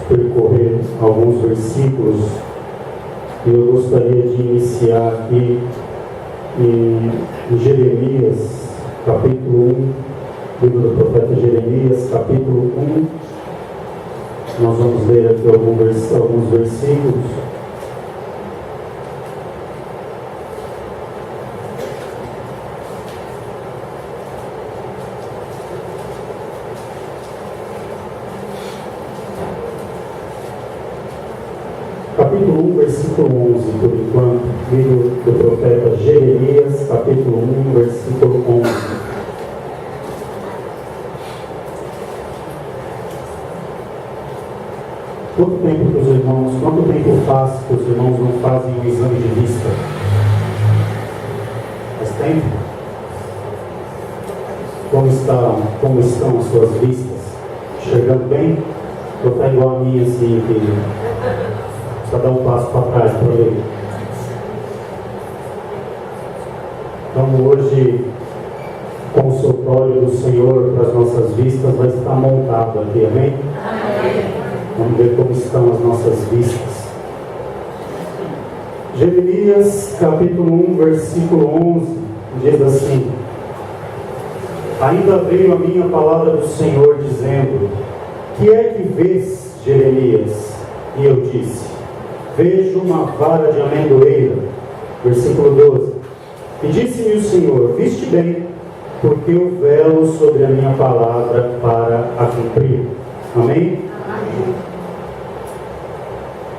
percorrer alguns versículos. Eu gostaria de iniciar aqui em Jeremias, capítulo 1, livro do profeta Jeremias, capítulo 1. Nós vamos ler aqui alguns versículos. Capítulo 1, versículo 11, por enquanto, livro do profeta Jeremias, capítulo 1, versículo 11. Quanto tempo faz que os irmãos não fazem um exame de vista? Faz tempo? Como estão as suas vistas? Enxergando bem? Ou está igual a minha assim, que só dá um passo para trás para ver? Então hoje, o consultório do Senhor para as nossas vistas vai estar montado aqui, amém? Amém. Vamos ver como estão as nossas vistas. Jeremias, capítulo 1, versículo 11, diz assim: Ainda veio a minha palavra do Senhor, dizendo: Que é que vês, Jeremias? E eu disse: Vejo uma vara de amendoeira. Versículo 12. E disse-me o Senhor: Viste bem, porque eu velo sobre a minha palavra para a cumprir. Amém?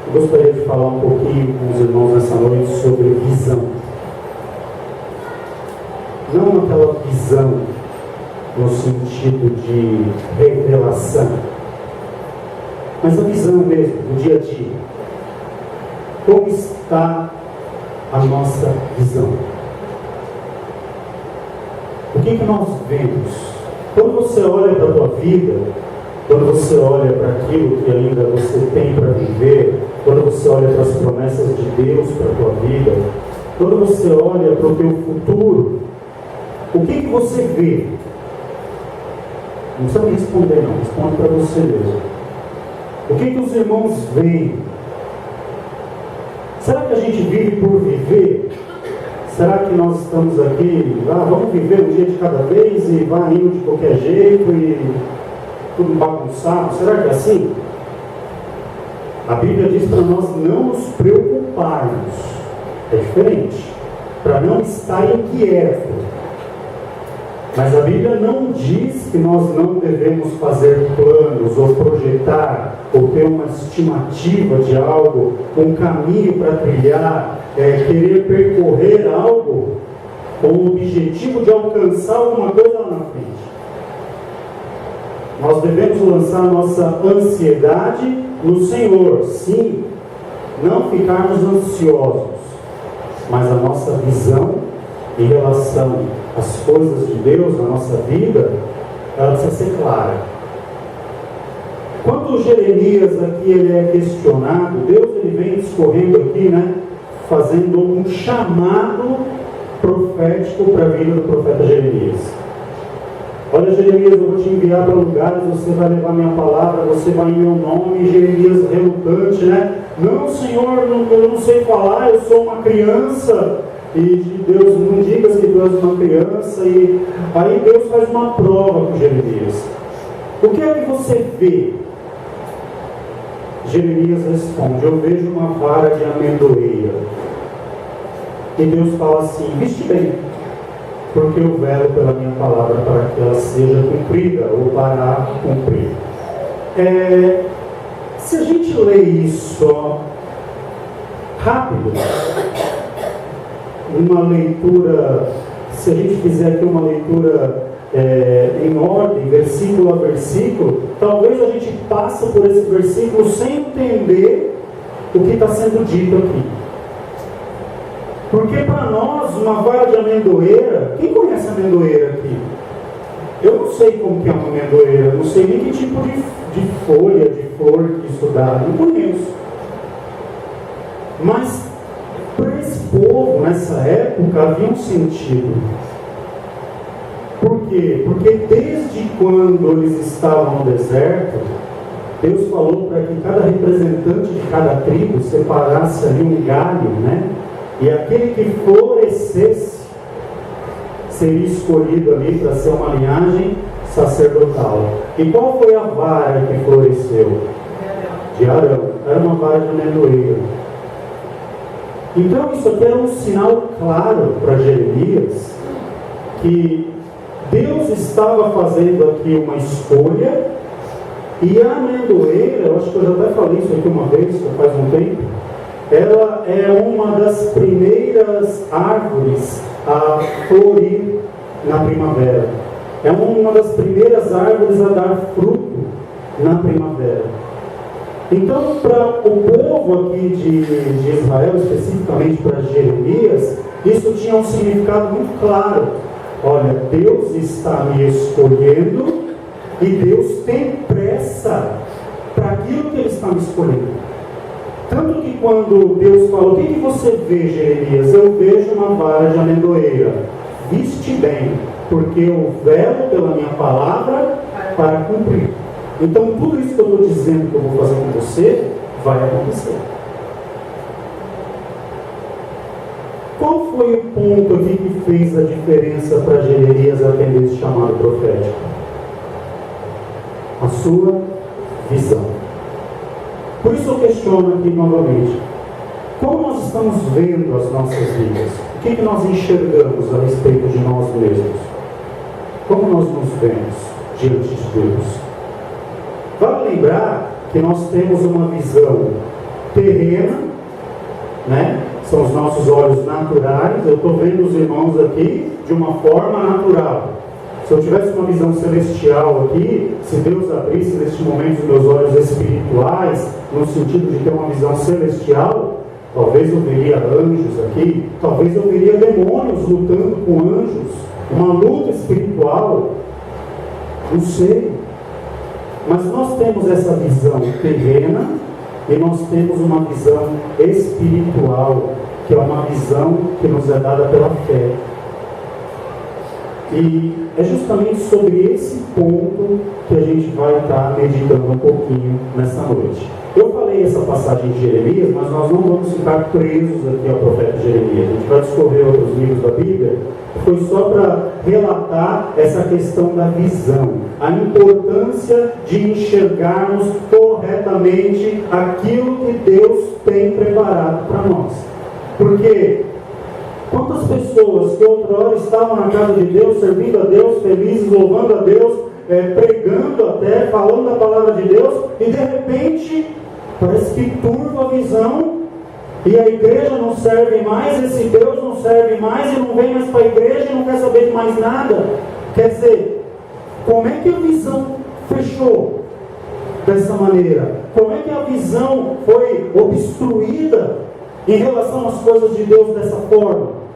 Eu gostaria de falar um pouquinho com os irmãos nessa noite sobre visão. Não aquela visão no sentido de revelação, mas a visão mesmo, do dia a dia. Como está a nossa visão? O que nós vemos? Quando você olha para a tua vida, quando você olha para aquilo que ainda você tem para viver, quando você olha para as promessas de Deus para a tua vida, quando você olha para o teu futuro, o que você vê? Não precisa me responder não, responde para você mesmo. O que os irmãos veem? Será que a gente vive por viver? Será que nós estamos aqui, vamos viver um dia de cada vez e vai indo de qualquer jeito e tudo bagunçado? Será que é assim? A Bíblia diz para nós não nos preocuparmos. É diferente. Para não estar inquieto. Mas a Bíblia não diz que nós não devemos fazer planos, ou projetar, ou ter uma estimativa de algo, um caminho para trilhar, querer percorrer algo, com o objetivo de alcançar alguma coisa lá na frente. Nós devemos lançar nossa ansiedade no Senhor, sim, não ficarmos ansiosos, mas a nossa visão em relação às coisas de Deus na nossa vida, ela precisa ser clara. Quando Jeremias aqui ele é questionado, Deus ele vem discorrendo aqui, fazendo um chamado profético para a vida do profeta Jeremias. Olha, Jeremias, eu vou te enviar para lugares, você vai levar minha palavra, você vai em meu nome. E Jeremias relutante, Não, Senhor, eu não sei falar, eu sou uma criança. E Deus, não digas que tu és uma criança. E aí Deus faz uma prova com Jeremias. O que é que você vê? Jeremias responde: eu vejo uma vara de amendoeira. E Deus fala assim: viste bem, porque eu velo pela minha palavra para que ela seja cumprida, ou para cumprir. Se a gente lê isso rápido, uma leitura, se a gente fizer aqui uma leitura em ordem, versículo a versículo, talvez a gente passe por esse versículo sem entender o que está sendo dito aqui. Porque para nós, uma vara de amendoeira, quem conhece amendoeira aqui? Eu não sei como que é uma amendoeira, não sei nem que tipo de folha, de flor que isso dá, não conheço. Mas para esse povo, nessa época, havia um sentido. Por quê? Porque desde quando eles estavam no deserto, Deus falou para que cada representante de cada tribo separasse ali um galho, né? E aquele que florescesse seria escolhido ali para ser uma linhagem sacerdotal. E qual foi a vara que floresceu? De Arão. Era uma vara de amendoeira. Então isso aqui era um sinal claro para Jeremias que Deus estava fazendo aqui uma escolha, e a amendoeira, eu acho que eu já até falei isso aqui uma vez, faz um tempo, ela é uma das primeiras árvores a florir na primavera. É uma das primeiras árvores a dar fruto na primavera. Então, para o povo aqui de Israel, especificamente para Jeremias, isso tinha um significado muito claro. Olha, Deus está me escolhendo e Deus tem pressa para aquilo que Ele está me escolhendo. Tanto que quando Deus fala, o que você vê, Jeremias? Eu vejo uma vara de amendoeira. Viste bem, porque eu velo pela minha palavra para cumprir. Então tudo isso que eu estou dizendo que eu vou fazer com você, vai acontecer. Qual foi o ponto aqui que fez a diferença para Jeremias atender esse chamado profético? A sua visão. Por isso eu questiono aqui novamente. Como nós estamos vendo as nossas vidas? O que nós enxergamos a respeito de nós mesmos? Como nós nos vemos diante de Deus? Vale lembrar que nós temos uma visão terrena, né? São os nossos olhos naturais. Eu estou vendo os irmãos aqui de uma forma natural. Se eu tivesse uma visão celestial aqui, se Deus abrisse neste momento os meus olhos espirituais, no sentido de ter uma visão celestial, talvez eu veria anjos aqui, talvez eu veria demônios lutando com anjos, uma luta espiritual, não sei. Mas nós temos essa visão terrena e nós temos uma visão espiritual, que é uma visão que nos é dada pela fé. E é justamente sobre esse ponto que a gente vai estar meditando um pouquinho nessa noite. Eu falei essa passagem de Jeremias, mas nós não vamos ficar presos aqui ao profeta Jeremias. A gente vai discorrer outros livros da Bíblia. Foi só para relatar essa questão da visão, a importância de enxergarmos corretamente aquilo que Deus tem preparado para nós. Porque quantas pessoas que outrora estavam na casa de Deus, servindo a Deus, felizes, louvando a Deus, pregando até, falando da palavra de Deus, e de repente parece que turva a visão, e a igreja não serve mais, esse Deus não serve mais, e não vem mais para a igreja e não quer saber de mais nada. Quer dizer, como é que a visão fechou dessa maneira? Como é que a visão foi obstruída em relação às coisas de Deus dessa forma?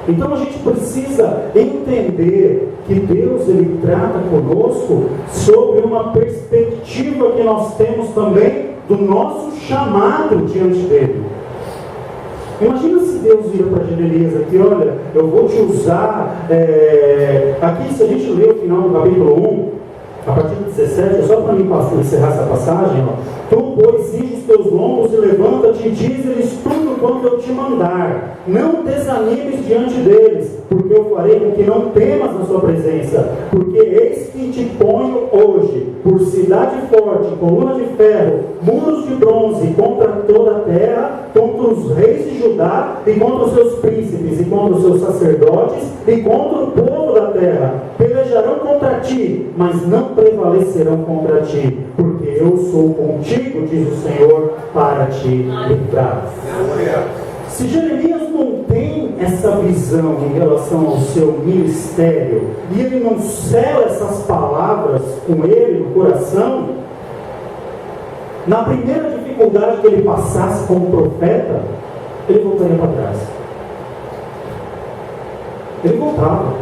Então a gente precisa entender que Deus ele trata conosco sobre uma perspectiva que nós temos também do nosso chamado diante dele. Imagina se Deus vira para Jeremias aqui, olha, eu vou te usar, aqui se a gente ler o final do capítulo 1, a partir do 17, só para mim encerrar essa passagem, ó. Tu, pois, cinge os teus lombos e levanta-te e diz-lhes tudo quanto eu te mandar. Não desanimes diante deles, porque eu farei com que não temas na sua presença. Porque eis que te ponho hoje por cidade forte, coluna de ferro, muros de bronze, contra toda a terra, contra os reis de Judá, e contra os seus príncipes, e contra os seus sacerdotes, e contra o povo da terra. Pelejarão contra ti, mas não prevalecerão contra ti, porque eu sou contigo, diz o Senhor, para te livrar. Se Jeremias não tem essa visão em relação ao seu ministério, e ele não sela essas palavras com ele no coração, na primeira dificuldade que ele passasse como profeta, ele voltaria para trás. Ele voltava.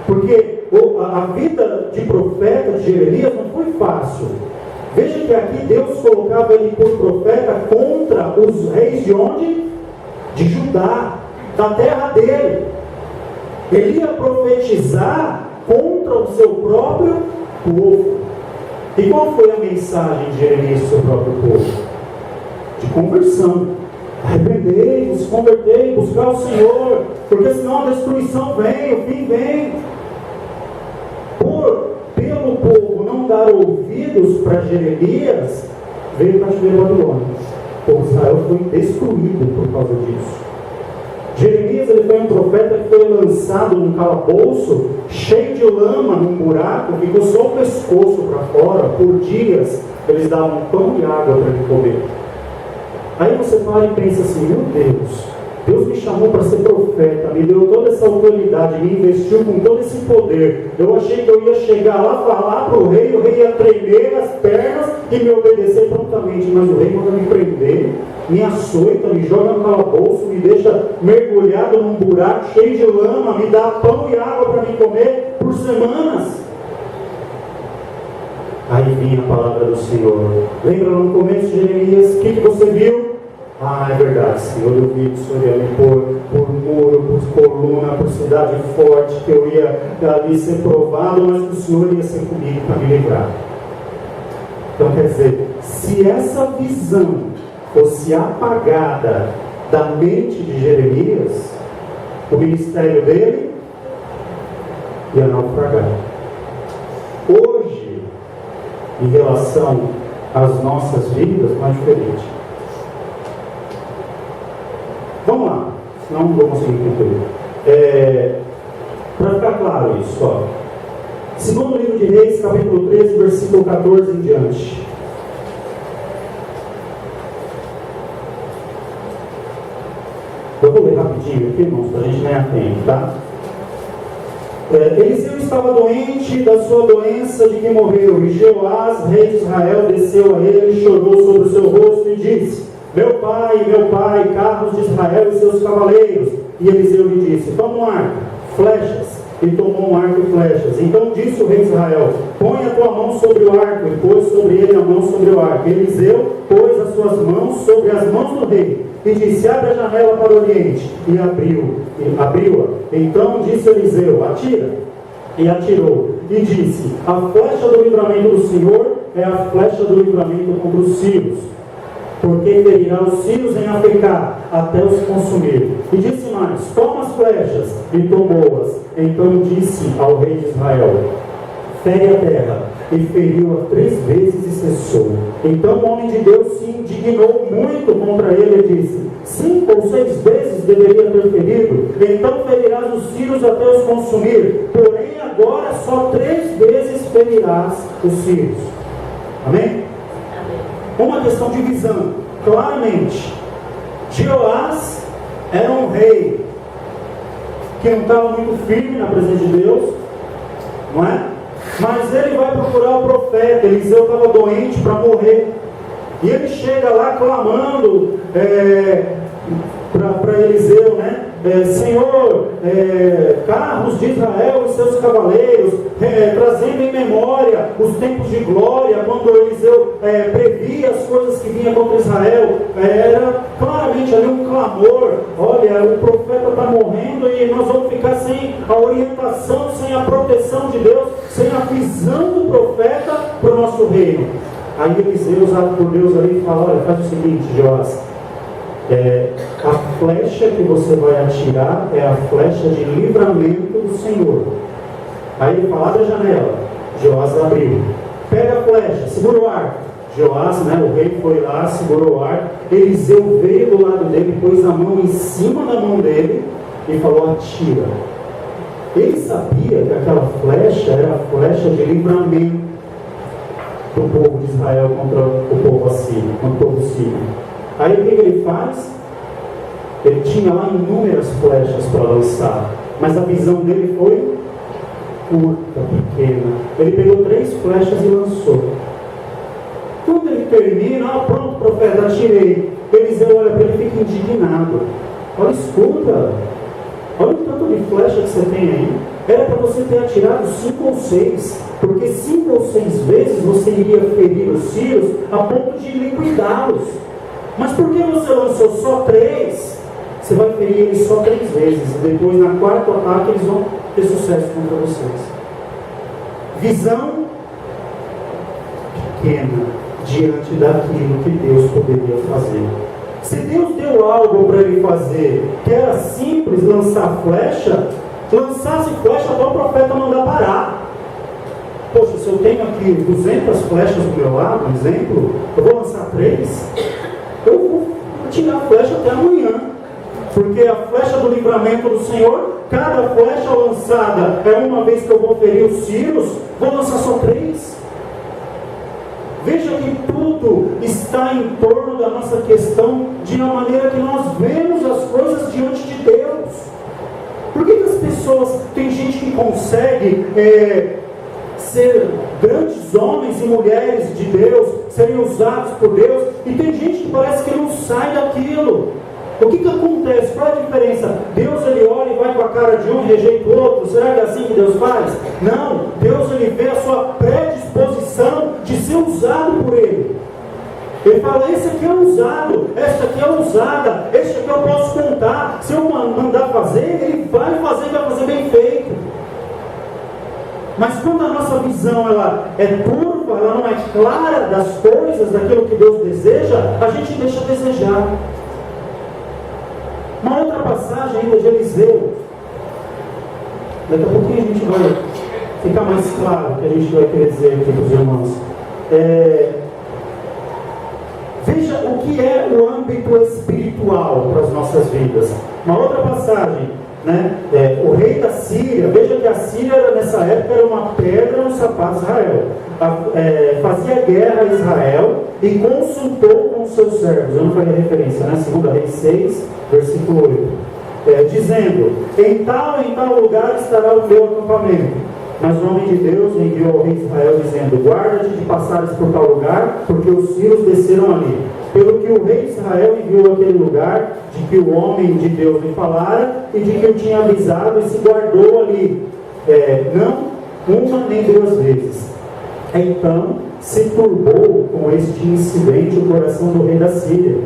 Porque a vida de profeta de Jeremias não foi fácil. Veja que aqui Deus colocava ele por profeta contra os reis de onde? De Judá, da terra dele. Ele ia profetizar contra o seu próprio povo. E qual foi a mensagem de Jeremias para o seu próprio povo? De conversão. Arrependei-vos, convertei, buscar o Senhor, porque senão a destruição vem, o fim vem. Pelo povo não dar ouvidos para Jeremias, veio o cativeiro babilônico. O povo de Israel foi destruído por causa disso. Jeremias, ele foi um profeta que foi lançado num calabouço, cheio de lama, num buraco, ficou só o pescoço para fora. Por dias, eles davam pão e água para ele comer. Aí você para e pensa assim, meu Deus me chamou para ser profeta, me deu toda essa autoridade, me investiu com todo esse poder. Eu achei que eu ia chegar lá, falar para o rei ia tremer as pernas e me obedecer prontamente. Mas o rei manda me prender, me açoita, me joga no calabouço, me deixa mergulhado num buraco cheio de lama, me dá pão e água para me comer por semanas. Aí vinha a palavra do Senhor. Lembra no começo de Jeremias, o que você viu? Ah, é verdade, Senhor, eu vi que o Senhor ia me pôr por muro, por coluna, por cidade forte, que eu ia ali ser provado, mas que o Senhor ia ser comigo para me livrar. Então, quer dizer, se essa visão fosse apagada da mente de Jeremias, o ministério dele ia naufragar. Hoje, em relação às nossas vidas, não é diferente. Vamos lá, senão não vou conseguir concluir. Para ficar claro isso, ó. Segundo livro de Reis, capítulo 13, versículo 14 em diante. Eu vou ler rapidinho aqui, irmãos, para a gente ganhar tempo, tá? Eliseu estava doente da sua doença de que morreu, e Jeoás, rei de Israel, desceu a ele, chorou sobre o seu rosto e disse: meu pai, carros de Israel e seus cavaleiros. E Eliseu lhe disse: toma um arco, flechas. E tomou um arco e flechas. Então disse o rei de Israel: põe a tua mão sobre o arco. E pôs sobre ele a mão sobre o arco. Eliseu pôs as suas mãos sobre as mãos do rei e disse: abre a janela para o oriente. E abriu-a. Então disse Eliseu: atira. E atirou. E disse: a flecha do livramento do Senhor é a flecha do livramento contra os sírios, porque ferirá os sírios em Afecá, até os consumir. E disse mais: toma as flechas. E tomou-as. Então disse ao rei de Israel: fere a terra. E feriu-a 3 vezes e cessou. Então o homem de Deus se indignou muito contra ele e disse: 5 ou 6 vezes deveria ter ferido. Então ferirás os sírios até os consumir. Porém agora só 3 vezes ferirás os sírios. Amém? Uma questão de visão. Claramente, Jeoás era um rei que não estava muito firme na presença de Deus, não é? Mas ele vai procurar o profeta. Eliseu estava doente para morrer, e ele chega lá clamando para Eliseu, né? Senhor, carros de Israel e seus cavaleiros, trazendo em memória os tempos de glória, quando Eliseu previa as coisas que vinham contra Israel. Era claramente ali um clamor: olha, o profeta está morrendo e nós vamos ficar sem a orientação, sem a proteção de Deus, sem a visão do profeta para o nosso reino. Aí Eliseu, usado por Deus ali, fala: olha, faz o seguinte, Joás, a flecha que você vai atirar é a flecha de livramento do Senhor. Aí ele fala: abre a janela. Joás abriu. Pega a flecha, segura o arco. Joás, né, o rei, foi lá, segurou o arco. Eliseu veio do lado dele, pôs a mão em cima da mão dele e falou: atira. Ele sabia que aquela flecha era a flecha de livramento do povo de Israel contra o povo assírio, contra o povo sírio. Aí o que ele faz? Ele tinha lá inúmeras flechas para lançar, mas a visão dele foi curta, pequena. Ele pegou 3 flechas e lançou. Quando ele termina: pronto, profeta, atirei. Eliseu olha para ele e fica indignado. Olha, escuta, olha o tanto de flecha que você tem aí. Era para você ter atirado 5 ou 6, porque 5 ou 6 vezes você iria ferir os sírios a ponto de liquidá-los. Mas por que você lançou só 3? Você vai ferir eles só 3 vezes, e depois, na 4º ataque, eles vão ter sucesso contra vocês. Visão pequena diante daquilo que Deus poderia fazer. Se Deus deu algo para ele fazer, que era simples, lançar flecha, lançasse flecha até o profeta mandar parar. Poxa, se eu tenho aqui 200 flechas do meu lado, um exemplo, eu vou lançar 3, eu vou tirar a flecha até amanhã. Porque a flecha do livramento do Senhor, cada flecha lançada é uma vez que eu vou ferir os círios, vou lançar só 3. Veja que tudo está em torno da nossa questão de uma maneira que nós vemos as coisas diante de Deus. Por que as pessoas, tem gente que consegue ser grandes homens e mulheres de Deus, serem usados por Deus, e tem gente que parece que não sai daquilo? O que acontece? Qual é a diferença? Deus ele olha e vai com a cara de um e rejeita o outro? Será que é assim que Deus faz? Não, Deus ele vê a sua predisposição de ser usado por Ele. Ele fala, esse aqui é usado, esta aqui é usada, este aqui eu posso contar. Se eu mandar fazer, ele vai fazer bem feito. Mas quando a nossa visão ela é turva, ela não é clara das coisas, daquilo que Deus deseja, a gente deixa a desejar. Uma outra passagem ainda de Eliseu. Daqui a pouquinho a gente vai ficar mais claro o que a gente vai querer dizer aqui para os irmãos. Veja o que é o âmbito espiritual para as nossas vidas. Uma outra passagem, né? O rei da Síria, veja que a Síria nessa época era uma pedra no sapato de Israel. Fazia guerra a Israel e consultou com os seus servos. Eu não falei a referência, né? 2 Reis 6, versículo 8. Dizendo, em tal lugar estará o meu acampamento. Mas o homem de Deus enviou ao rei de Israel, dizendo, guarda-te de passares por tal lugar, porque os sírios desceram ali. Pelo que o rei de Israel enviou aquele lugar, de que o homem de Deus lhe falara, e de que o tinha avisado, e se guardou ali, não uma nem 2 vezes. Então se turbou com este incidente o coração do rei da Síria,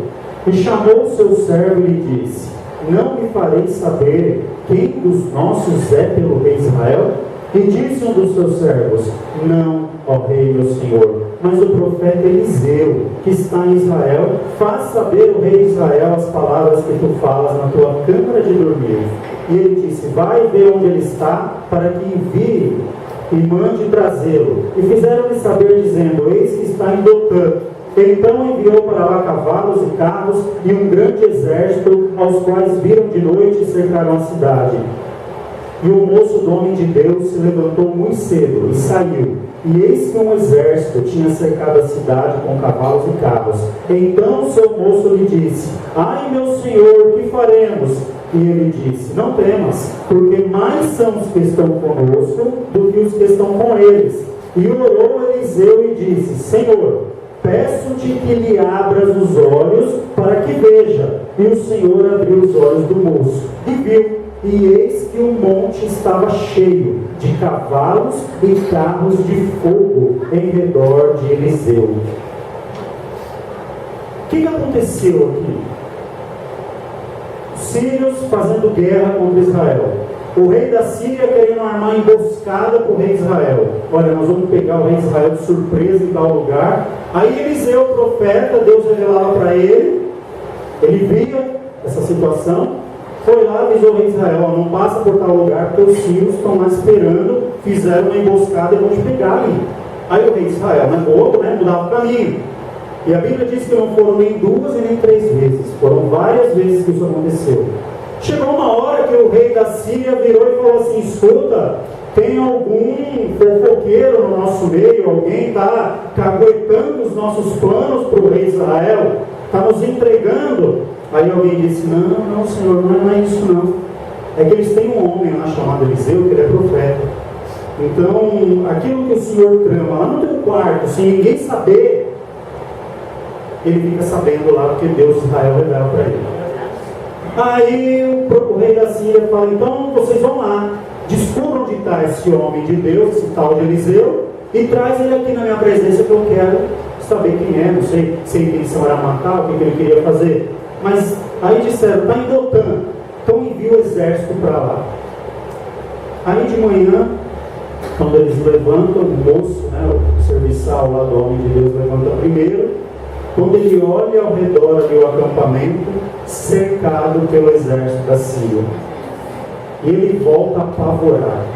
e chamou o seu servo e lhe disse, não me fareis saber quem dos nossos é pelo rei de Israel? E disse um dos seus servos, não, ó rei meu senhor, mas o profeta Eliseu, que está em Israel, faz saber o rei de Israel as palavras que tu falas na tua câmara de dormir. E ele disse, vai ver onde ele está, para que envie e mande trazê-lo. E fizeram-lhe saber, dizendo, eis que está em Dotã. Então enviou para lá cavalos e carros e um grande exército, aos quais viram de noite e cercaram a cidade. E o moço do homem de Deus se levantou muito cedo e saiu. E eis que um exército tinha cercado a cidade com cavalos e carros. Então o seu moço lhe disse, ai meu senhor, que faremos? E ele disse, não temas, porque mais são os que estão conosco do que os que estão com eles. E orou Eliseu e disse, Senhor, peço-te que lhe abras os olhos para que veja. E o Senhor abriu os olhos do moço e viu. E eis que o monte estava cheio de cavalos e carros de fogo em redor de Eliseu. O que aconteceu aqui? Os sírios fazendo guerra contra Israel. O rei da Síria querendo armar emboscada para o rei de Israel. Olha, nós vamos pegar o rei de Israel de surpresa em tal lugar. Aí Eliseu, o profeta, Deus revelava para ele. Ele via essa situação. Foi lá, avisou o rei de Israel, não passa por tal lugar, porque os sírios estão lá esperando, fizeram uma emboscada e vão te pegar ali. Aí o rei de Israel, não é bobo, né? Mudava o caminho. E a Bíblia diz que não foram nem 2 e nem 3 vezes, foram várias vezes que isso aconteceu. Chegou uma hora que o rei da Síria virou e falou assim, escuta, tem algum fofoqueiro no nosso meio, alguém está caguetando os nossos planos para o rei de Israel, está nos entregando. Aí alguém disse, não senhor, não é isso não. É que eles têm um homem lá chamado Eliseu, que ele é profeta. Então, aquilo que o senhor trama lá no teu quarto, sem ninguém saber, ele fica sabendo lá, porque Deus de Israel revela para ele. Aí o rei da Síria fala, então vocês vão lá, descubram onde está esse homem de Deus, esse tal de Eliseu, e traz ele aqui na minha presença, que eu quero saber quem é, não sei se a intenção era matar, o que ele queria fazer. Mas aí disseram, está em Dotã, então envia o exército para lá. Aí de manhã, quando eles levantam, o moço, né, o serviçal lá do homem de Deus levanta primeiro, quando ele olha ao redor ali o acampamento, cercado pelo exército da Síria. E ele volta apavorado.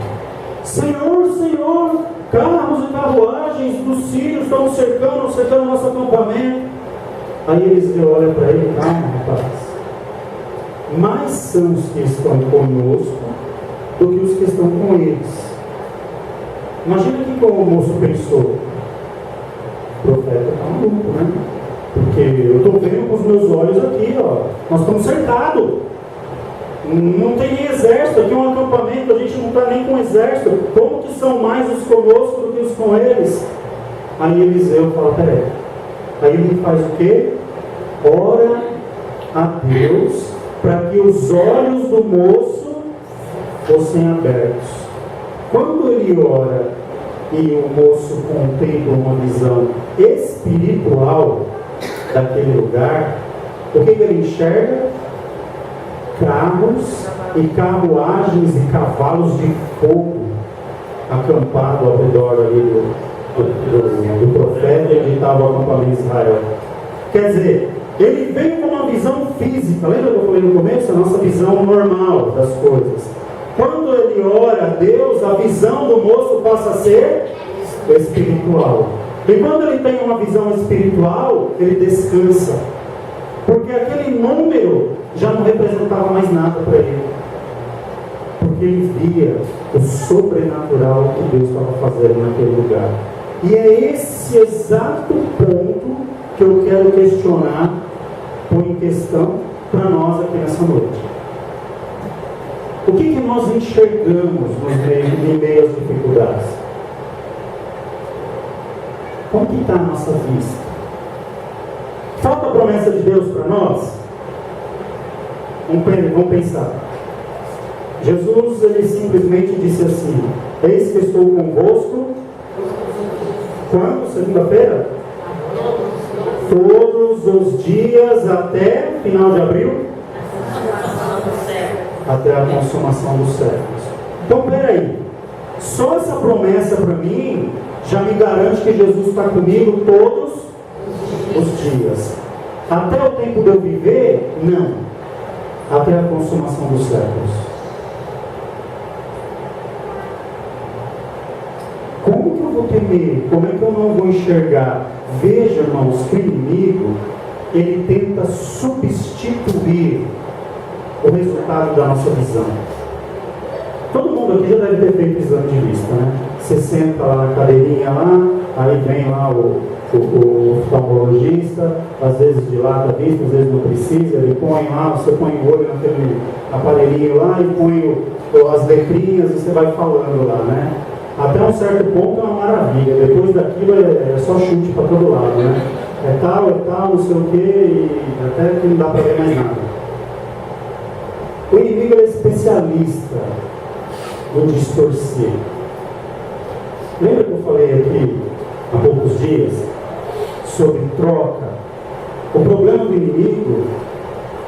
Senhor, Senhor, carros e carruagens dos sírios estão cercando nosso acampamento. Aí Eliseu olha para ele: calma, rapaz. Mais são os que estão conosco do que os que estão com eles. Imagina que como o moço pensou: o profeta está maluco, né? Porque eu estou vendo com os meus olhos aqui, ó, nós estamos cercados. Não tem nem exército, aqui é um acampamento, a gente não está nem com exército. Como que são mais os conosco do que os com eles? Aí Eliseu fala: peraí. Aí ele faz o quê? Ora a Deus para que os olhos do moço fossem abertos. Quando ele ora e o moço contempla uma visão espiritual daquele lugar, o que ele enxerga? Carros e carruagens e cavalos de fogo acampados ao redor ali do profeta onde estava o acampamento de Israel. Quer dizer, ele veio com uma visão física. Lembra que eu falei no começo? A nossa visão normal das coisas. Quando ele ora a Deus, a visão do moço passa a ser espiritual. E quando ele tem uma visão espiritual, ele descansa. Porque aquele número já não representava mais nada para ele. Porque ele via o sobrenatural que Deus estava fazendo naquele lugar. E é esse exato ponto que eu quero questionar, pôr em questão para nós aqui nessa noite. O que nós enxergamos em meio às dificuldades? Como que está a nossa vista? Falta a promessa de Deus para nós? Vamos pensar. Jesus, ele simplesmente disse assim: eis que estou convosco. Quando? Segunda-feira? Todos os dias até final de abril? Até a consumação dos séculos. Então, peraí. Só essa promessa para mim já me garante que Jesus está comigo todos os dias. Até o tempo de eu viver? Não. Até a consumação dos séculos. Como que eu vou temer? Como é que eu não vou enxergar? Veja, irmãos, que o inimigo, ele tenta substituir o resultado da nossa visão. Todo mundo aqui já deve ter feito exame de vista, né? Você senta lá na cadeirinha lá, aí vem lá o oftalmologista, às vezes dilata a vista, às vezes não precisa, ele põe lá, você põe o olho naquele aparelhinho lá e põe as letrinhas e você vai falando lá, né? Até um certo ponto é uma maravilha, depois daquilo é só chute para todo lado, né? É tal, não sei o que, e até que não dá para ver mais nada. O inimigo é especialista no distorcer. Lembra que eu falei aqui há poucos dias sobre troca? O problema do inimigo,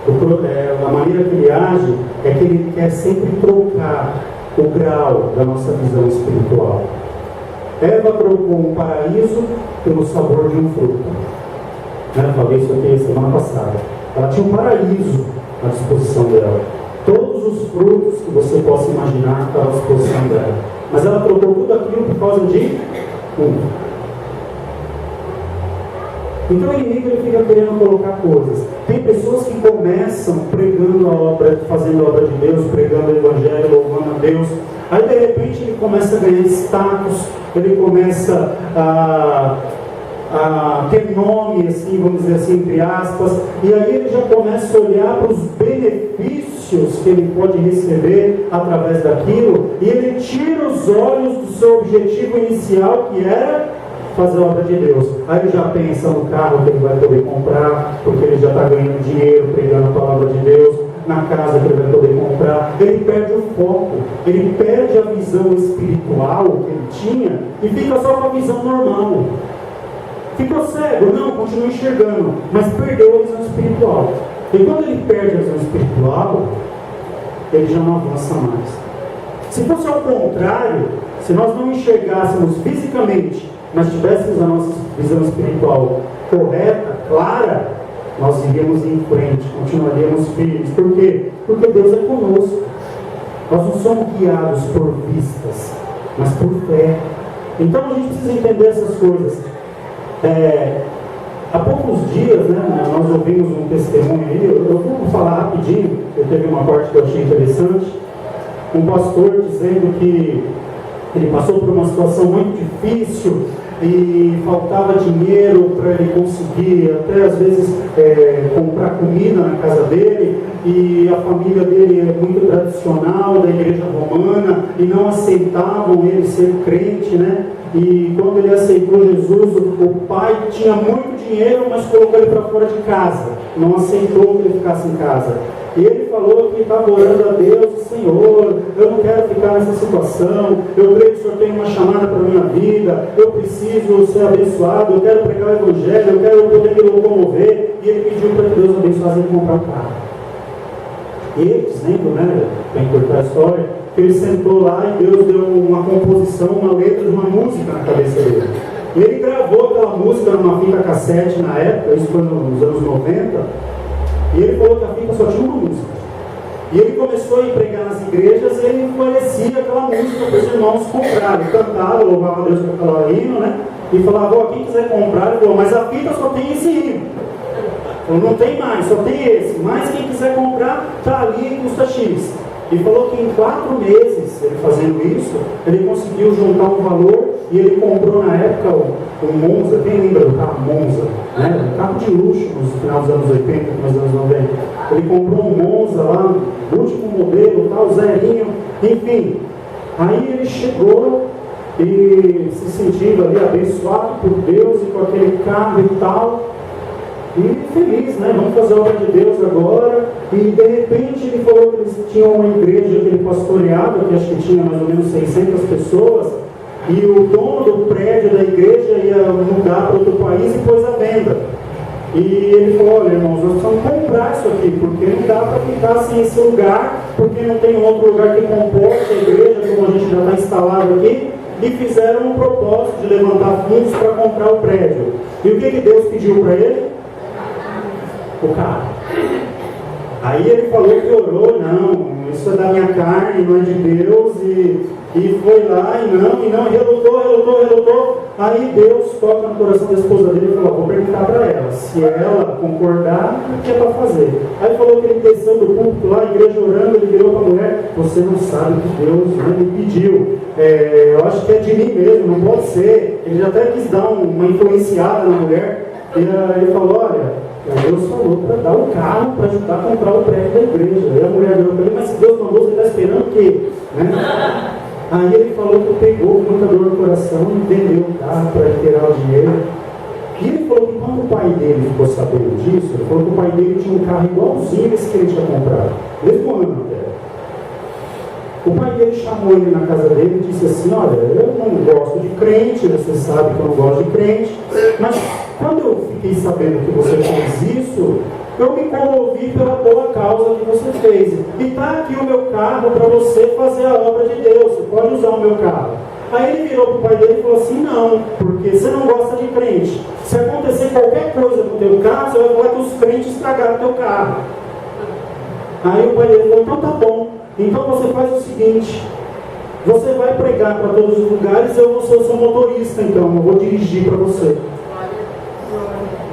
a maneira que ele age, é que ele quer sempre trocar o grau da nossa visão espiritual. Eva trocou um paraíso pelo sabor de um fruto. Eu falei isso aqui semana passada. Ela tinha um paraíso à disposição dela. Todos os frutos que você possa imaginar estavam à disposição dela. Mas ela trocou tudo aquilo por causa de um. Então o inimigo ele fica querendo colocar coisas. Tem pessoas que começam pregando a obra, fazendo a obra de Deus, pregando o Evangelho, louvando a Deus. Aí de repente ele começa a ganhar status, ele começa a ter nome, assim, vamos dizer assim, entre aspas, e aí ele já começa a olhar para os benefícios que ele pode receber através daquilo, e ele tira os olhos do seu objetivo inicial, que era fazer a obra de Deus. Aí ele já pensa no carro que ele vai poder comprar, porque ele já está ganhando dinheiro pregando a palavra de Deus, na casa que ele vai poder comprar. Ele perde o foco, ele perde a visão espiritual que ele tinha e fica só com a visão normal. Ficou cego? Não, continua enxergando, mas perdeu a visão espiritual. E quando ele perde a visão espiritual, ele já não avança mais. Se fosse ao contrário, se nós não enxergássemos fisicamente mas tivéssemos a nossa visão espiritual correta, clara, nós iríamos em frente, continuaríamos firmes. Por quê? Porque Deus é conosco. Nós não somos guiados por vistas, mas por fé. Então a gente precisa entender essas coisas. Há poucos dias, né, nós ouvimos um testemunho aí, eu vou falar rapidinho, porque teve uma parte que eu achei interessante. Um pastor dizendo que ele passou por uma situação muito difícil e faltava dinheiro para ele conseguir até às vezes comprar comida na casa dele, e a família dele é muito tradicional da igreja romana e não aceitavam ele ser crente, né? E quando ele aceitou Jesus, o pai tinha muito dinheiro, mas colocou ele para fora de casa, não aceitou que ele ficasse em casa. E ele falou que estava orando a Deus: Senhor, eu não quero ficar nessa situação, eu creio que o Senhor tem uma chamada para a minha vida, eu preciso ser abençoado, eu quero pregar o Evangelho, eu quero poder me locomover. E ele pediu para que Deus abençoasse ele comprar um carro. E ele dizendo, né, para encurtar a história, que ele sentou lá e Deus deu uma composição, uma letra de uma música na cabeça dele. E ele gravou aquela música numa fita cassete na época, isso foi nos anos 90. E ele falou que a fita só tinha uma música. E ele começou a ir pregar nas igrejas e ele oferecia aquela música para os irmãos comprarem. Cantava, louvava a Deus com aquela hino, né? E falava: ó, quem quiser comprar, ele falou: mas a fita só tem esse hino. Então não tem mais, só tem esse. Mas quem quiser comprar, está ali e custa X. E falou que em 4 meses, ele fazendo isso, ele conseguiu juntar um valor e ele comprou na época o Monza. Quem lembra do carro Monza? Né? Um carro de luxo nos final dos anos 80, nos anos 90. Ele comprou um Monza lá, último modelo, tal, zerinho, enfim. Aí ele chegou e se sentindo ali abençoado por Deus e com aquele carro e tal. E feliz, né? Vamos fazer a obra de Deus agora. E de repente ele falou que eles tinham uma igreja que ele pastoreava, que acho que tinha mais ou menos 600 pessoas, e o dono do prédio da igreja ia mudar para outro país e pôs à venda. E ele falou: olha, irmãos, nós precisamos comprar isso aqui, porque não dá para ficar sem esse lugar, porque não tem outro lugar que comporte a igreja, como a gente já está instalado aqui. E fizeram um propósito de levantar fundos para comprar o prédio. E o que Deus pediu para ele? O carro. Aí ele falou que orou: não, isso é da minha carne, não é de Deus, e foi lá, e relutou. Aí Deus toca no coração da esposa dele e falou: vou perguntar para ela, se ela concordar, o que é para fazer? Aí falou que ele desceu do púlpito lá, a igreja orando, ele virou para a mulher: você não sabe o que Deus me pediu, eu acho que é de mim mesmo, não pode ser. Ele já até quis dar uma influenciada na mulher, e ele falou: olha, Deus falou para dar o carro para ajudar a comprar o prédio da igreja. E a mulher virou para ele: mas se Deus mandou, você está esperando o quê? Né? Aí ele falou que pegou com muita dor no coração e vendeu o carro para retirar o dinheiro. E ele falou que quando o pai dele ficou sabendo disso, ele falou que o pai dele tinha um carro igualzinho esse que ele tinha comprado, mesmo ano até. O pai dele chamou ele na casa dele e disse assim: olha, eu não gosto de crente, você sabe que eu não gosto de crente, mas quando eu fiquei sabendo que você fez isso, eu me comovi pela boa causa que você fez. E está aqui o meu carro para você fazer a obra de Deus, você pode usar o meu carro. Aí ele virou para o pai dele e falou assim: não, porque você não gosta de crente. Se acontecer qualquer coisa com o teu carro, você vai falar que os crentes estragaram o teu carro. Aí o pai dele falou: então tá bom, então você faz o seguinte, você vai pregar para todos os lugares, eu vou ser o seu motorista, então eu vou dirigir para você.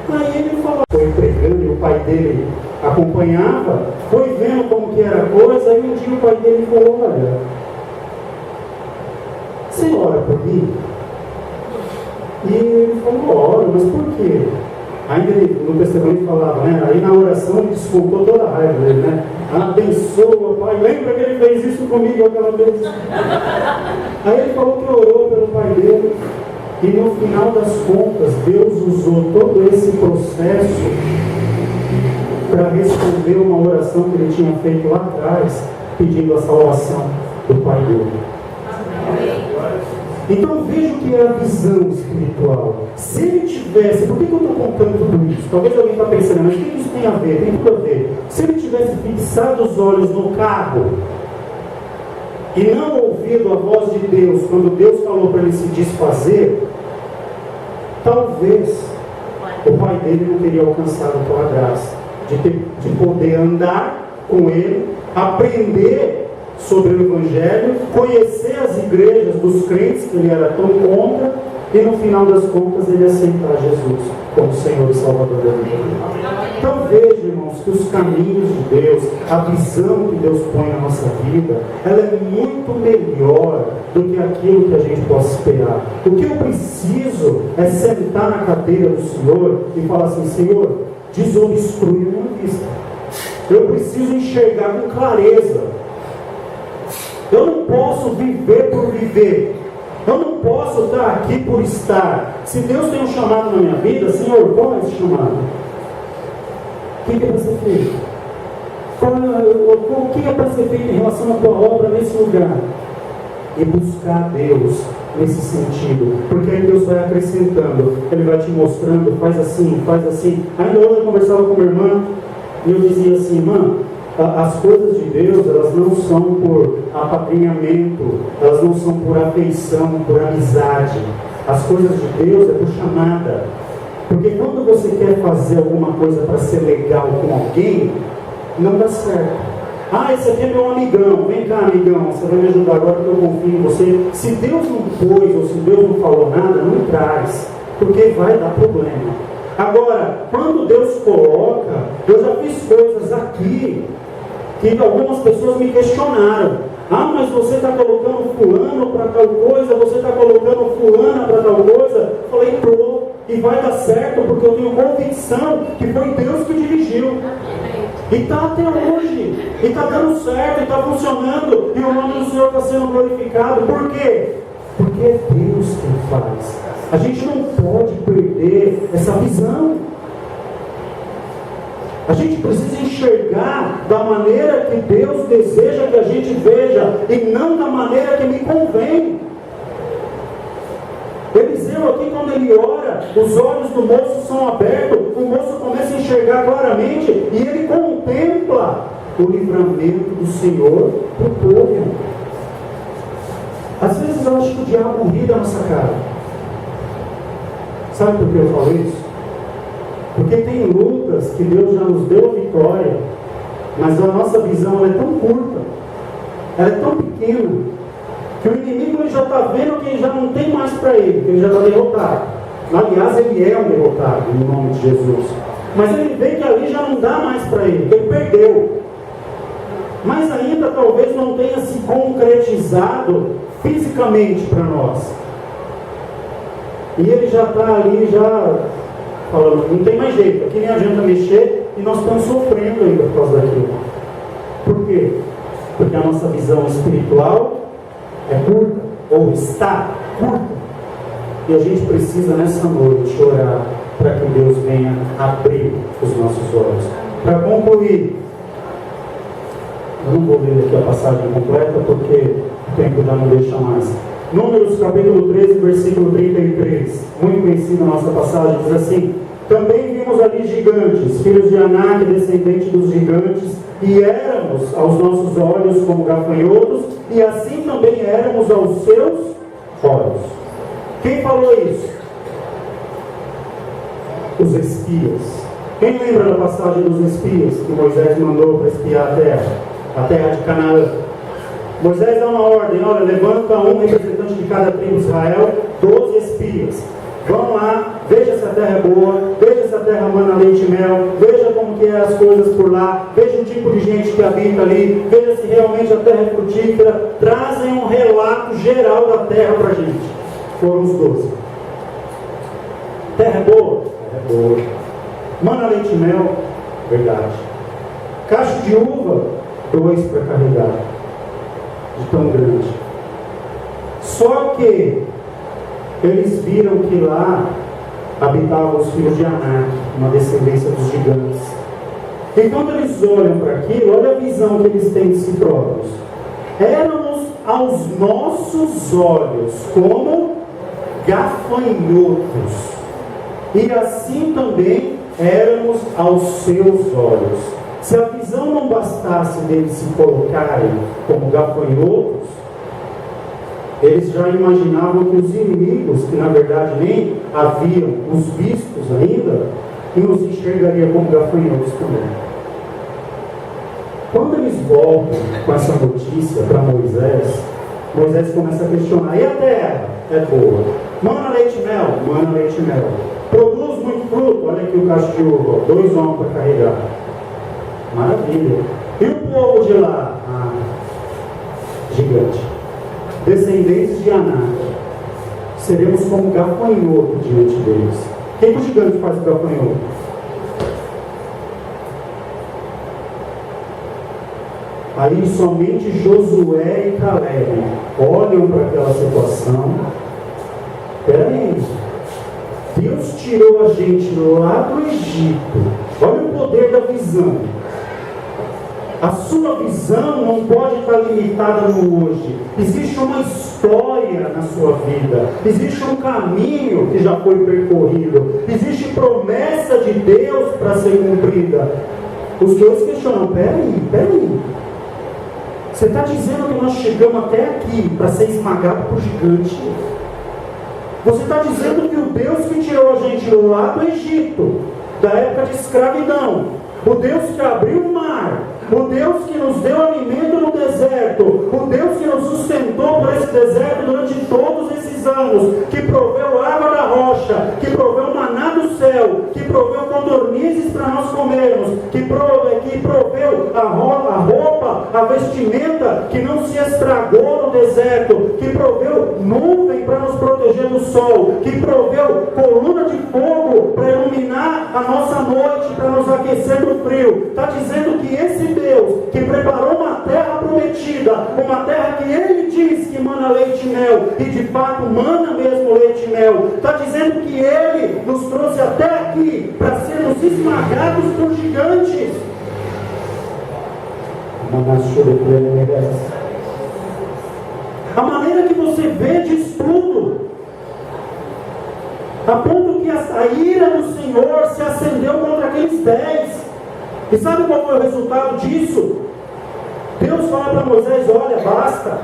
Aí ele falou, foi pregando e o pai dele acompanhava, foi vendo como que era a coisa. Aí um dia o pai dele falou: olha, você ora por mim? E ele falou: oro, mas por quê? Ainda no testemunho falava, né? Aí na oração ele descontou toda a raiva dele, né? Abençoa, pai, lembra que ele fez isso comigo aquela vez? Aí ele falou que orou pelo pai dele. E no final das contas, Deus usou todo esse processo para responder uma oração que ele tinha feito lá atrás, pedindo a salvação do pai dele. Então veja o que é a visão espiritual. Se ele tivesse, por que eu estou contando tudo isso? Talvez alguém está pensando, mas o que isso tem a ver? Tem tudo a ver. Se ele tivesse fixado os olhos no carro e não ouvido a voz de Deus, quando Deus falou para ele se desfazer, Talvez o pai dele não teria alcançado aquela graça de poder andar com ele, aprender sobre o Evangelho, conhecer as igrejas dos crentes que ele era tão contra, e no final das contas ele aceitar Jesus como Senhor e Salvador da vida dele. Então veja, irmãos, que os caminhos de Deus, a visão que Deus põe na nossa vida, ela é muito melhor do que aquilo que a gente possa esperar. O que eu preciso é sentar na cadeira do Senhor e falar assim: Senhor, desobstrui a minha vista. Eu preciso enxergar com clareza. Eu não posso viver por viver. Eu não posso estar aqui por estar. Se Deus tem um chamado na minha vida, Senhor, qual é esse chamado? O que é para ser feito? O que é para ser feito em relação à tua obra nesse lugar? E buscar Deus nesse sentido. Porque aí Deus vai acrescentando. Ele vai te mostrando, faz assim, faz assim. Ainda hoje eu conversava com minha irmã e eu dizia assim: irmã, as coisas de Deus, elas não são por apadrinhamento, elas não são por afeição, por amizade. As coisas de Deus é por chamada. Porque quando você quer fazer alguma coisa para ser legal com alguém, não dá certo. Ah, esse aqui é meu amigão, vem cá, amigão, você vai me ajudar agora que eu confio em você. Se Deus não pôs ou se Deus não falou nada, não traz, porque vai dar problema. Agora, quando Deus coloca, eu já fiz coisas aqui que algumas pessoas me questionaram. Ah, mas você está colocando fulano para tal coisa, você está colocando fulana para tal coisa. Eu falei, e vai dar certo, porque eu tenho convicção que foi Deus que dirigiu. E está até hoje, e está dando certo, e está funcionando, e o nome do Senhor está sendo glorificado. Por quê? Porque é Deus quem faz. A gente não pode perder essa visão. A gente precisa enxergar da maneira que Deus deseja que a gente veja, e não da maneira que me convém. Eliseu aqui, quando ele ora, os olhos do moço são abertos, o moço começa a enxergar claramente, e ele contempla o livramento do Senhor para o povo. Às vezes eu acho que o diabo ri da nossa cara. Sabe por que eu falo isso? Porque tem lutas que Deus já nos deu a vitória, mas a nossa visão é tão curta, ela é tão pequena, que o inimigo ele já está vendo que ele já não tem mais para ele, que ele já está derrotado. Aliás, ele é um derrotado, no nome de Jesus. Mas ele vê que ali já não dá mais para ele, que ele perdeu. Mas ainda talvez não tenha se concretizado fisicamente para nós. E ele já está ali, já falando, não tem mais jeito, aqui nem adianta mexer, e nós estamos sofrendo ainda por causa daquilo. Por quê? Porque a nossa visão espiritual é curta, ou está curta. E a gente precisa nessa noite orar para que Deus venha abrir os nossos olhos. Para concluir, eu não vou ler aqui a passagem completa, porque o tempo já não deixa mais. Números capítulo 13, versículo 33, muito conhecida a nossa passagem, diz assim: também vimos ali gigantes, filhos de Anak, descendente dos gigantes, e éramos aos nossos olhos como gafanhotos, e assim também éramos aos seus olhos. Quem falou isso? Os espias. Quem lembra da passagem dos espias que Moisés mandou para espiar a terra de Canaã? Moisés dá uma ordem: olha, levanta um representante de cada tribo de Israel, 12 espias. Vão lá, veja se a terra é boa, veja se a terra mana leite e mel, veja como que é as coisas por lá, veja o tipo de gente que habita ali, veja se realmente a terra é frutífera, trazem um relato geral da terra para a gente. Foram os 12. Terra é boa? Terra é boa. Mana leite e mel? Verdade. Cacho de uva? 2 para carregar. De tão grande. Só que eles viram que lá habitavam os filhos de Anak, uma descendência dos gigantes. E quando eles olham para aquilo, olha a visão que eles têm de si próprios. Éramos aos nossos olhos como gafanhotos, e assim também éramos aos seus olhos. Se a visão não bastasse deles se colocarem como gafanhotos, Eles já imaginavam que os inimigos, que na verdade nem haviam os vistos ainda, e os enxergaria como gafanhotos também. Quando eles voltam com essa notícia para Moisés, Moisés começa a questionar: e a terra? É boa. Mana leite e mel? Mana leite e mel. Produz muito fruto? Olha aqui o cacho de uva, 2 homens para carregar. Maravilha. E o povo de lá? Ah, gigante. Descendentes de Anak. Seremos como gafanhoto diante deles. O que o gigante faz com o gafanhoto? Aí somente Josué e Caleb olham para aquela situação. Peraí, Deus tirou a gente lá do Egito. Olha o poder da visão. A sua visão não pode estar limitada no hoje. Existe uma história na sua vida. Existe um caminho que já foi percorrido. Existe promessa de Deus para ser cumprida. Os dois questionam: peraí. Você está dizendo que nós chegamos até aqui para ser esmagado por gigante? Você está dizendo que o Deus que tirou a gente lá do Egito, da época de escravidão, o Deus que abriu o mar, o Deus que nos deu alimento no deserto, o Deus que nos sustentou por esse deserto durante todos esses anos, que proveu água da rocha, que proveu maná do céu, que proveu codornizes para nós comermos, que proveu a roupa, a vestimenta que não se estragou no deserto, que proveu nuvem para nos proteger do sol, que proveu coluna de fogo para iluminar a nossa noite, para nos aquecer do frio. Está dizendo que esse Deus, que preparou uma terra prometida, uma terra que Ele diz que mana leite e mel, e de fato mana mesmo leite e mel, está dizendo que Ele nos trouxe até aqui para sermos esmagados por gigantes. A maneira que você vê diz tudo, a ponto que a ira do Senhor se acendeu contra aqueles 10. E sabe qual foi o resultado disso? Deus fala para Moisés: olha, basta,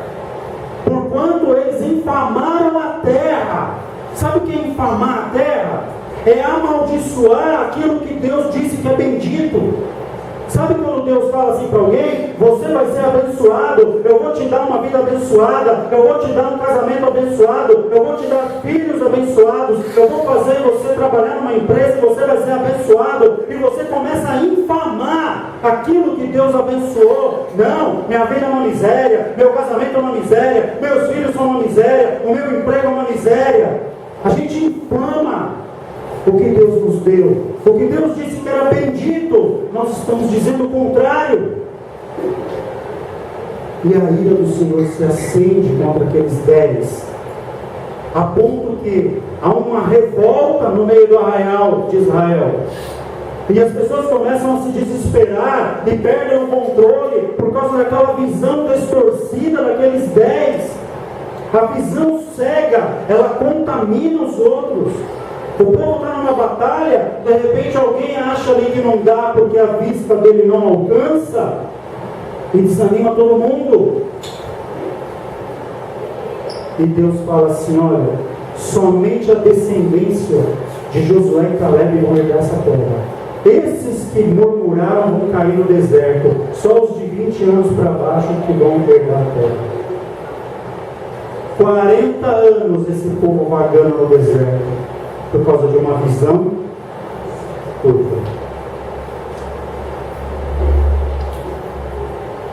porquanto eles infamaram a terra. Sabe o que é infamar a terra? É amaldiçoar aquilo que Deus disse que é bendito. Sabe quando Deus fala assim para alguém: você vai ser abençoado, eu vou te dar uma vida abençoada, eu vou te dar um casamento abençoado, eu vou te dar filhos abençoados, eu vou fazer você trabalhar numa empresa e você vai ser abençoado, e você começa a infamar aquilo que Deus abençoou. Não, minha vida é uma miséria, meu casamento é uma miséria, meus filhos são uma miséria, o meu emprego é uma miséria. A gente infama o que Deus nos deu, o que Deus disse que era bendito. Nós estamos dizendo o contrário. E a ira do Senhor se acende contra aqueles 10, a ponto que há uma revolta no meio do arraial de Israel, e as pessoas começam a se desesperar e perdem o controle por causa daquela visão distorcida daqueles 10. A visão cega, ela contamina os outros. O povo está numa batalha, de repente alguém acha ali que não dá porque a vista dele não alcança, e desanima todo mundo. E Deus fala assim: olha, somente a descendência de Josué e Caleb vão herdar essa terra. Esses que murmuraram vão cair no deserto, só os de 20 anos para baixo que vão herdar a terra. 40 anos esse povo vagando no deserto, por causa de uma visão curta.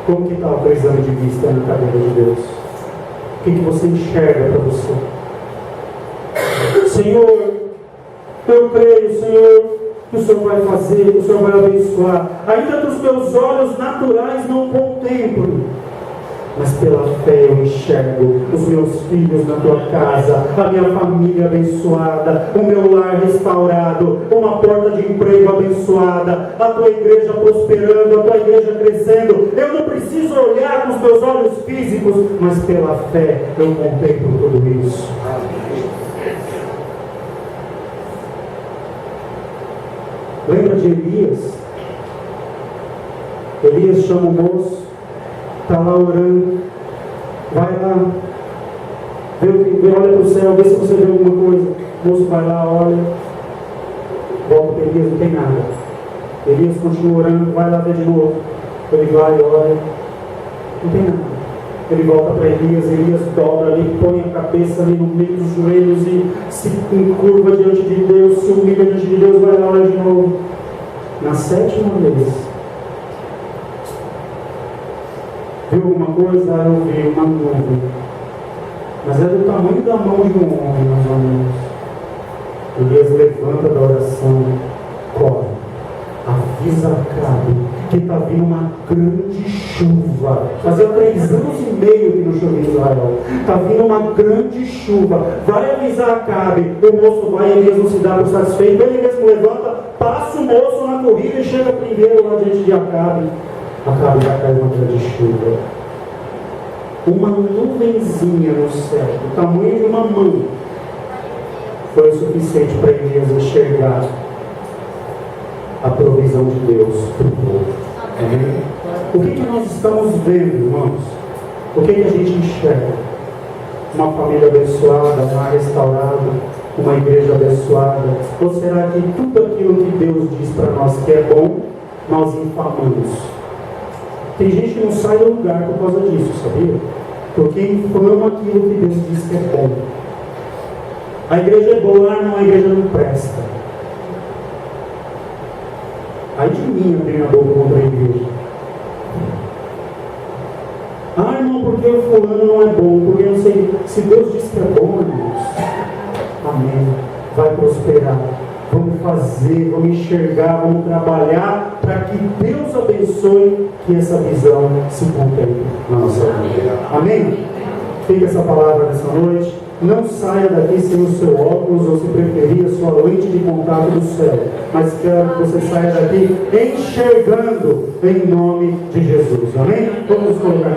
Como que está o teu exame de vista na cadeira de Deus? O que você enxerga para você? Senhor, eu creio, Senhor, que o Senhor vai fazer, que o Senhor vai abençoar. Ainda que os meus olhos naturais não contemplem, mas pela fé eu enxergo os meus filhos na tua casa, a minha família abençoada, o meu lar restaurado, uma porta de emprego abençoada, a tua igreja prosperando, a tua igreja crescendo. Eu não preciso olhar com os meus olhos físicos, mas pela fé eu contemplo tudo isso. Lembra de Elias? Elias chama o moço, está lá orando, vai lá, olha para o céu, vê se você vê alguma coisa. O moço vai lá, olha, volta para Elias, não tem nada. Elias continua orando, vai lá ver de novo. Ele vai, olha, não tem nada. Ele volta para Elias, Elias dobra ali, põe a cabeça ali no meio dos joelhos e se curva diante de Deus, se humilha diante de Deus, vai lá de novo. Na 7ª vez, viu alguma coisa? Eu vi uma nuvem, mas é do tamanho da mão de um homem, meus amigos. Elias levanta da oração, corre, avisa Acabe que está vindo uma grande chuva. Fazia 3 anos e meio que não chovia em Israel. Está vindo uma grande chuva. Vai avisar Acabe. O moço vai, Elias não se dá por satisfeito. Ele mesmo levanta, passa o moço na corrida e chega primeiro lá diante de Acabe. Acabe vai cair uma grande chuva. Uma nuvenzinha no céu, do tamanho de uma mão, foi o suficiente para Elias enxergar a provisão de Deus para o povo. Amém? O que nós estamos vendo, irmãos? O que a gente enxerga? Uma família abençoada, uma restaurada, uma igreja abençoada? Ou será que tudo aquilo que Deus diz para nós que é bom, nós infamamos? Tem gente que não sai do lugar por causa disso, sabia? Porque infama aquilo que Deus diz que é bom. A igreja é boa, não, a igreja não presta. Ai de mim abrir a boca contra a igreja. Ah, irmão, porque o fulano não é bom, porque eu não sei. Se Deus diz que é bom, irmãos, amém. Vai prosperar. Vamos fazer, vamos enxergar, vamos trabalhar para que Deus abençoe, que essa visão se contemple na nossa vida. Amém? Fica essa palavra nessa noite. Não saia daqui sem o seu óculos, ou se preferir, a sua lente de contato do céu. Mas quero que você saia daqui enxergando em nome de Jesus. Amém? Vamos nos colocar.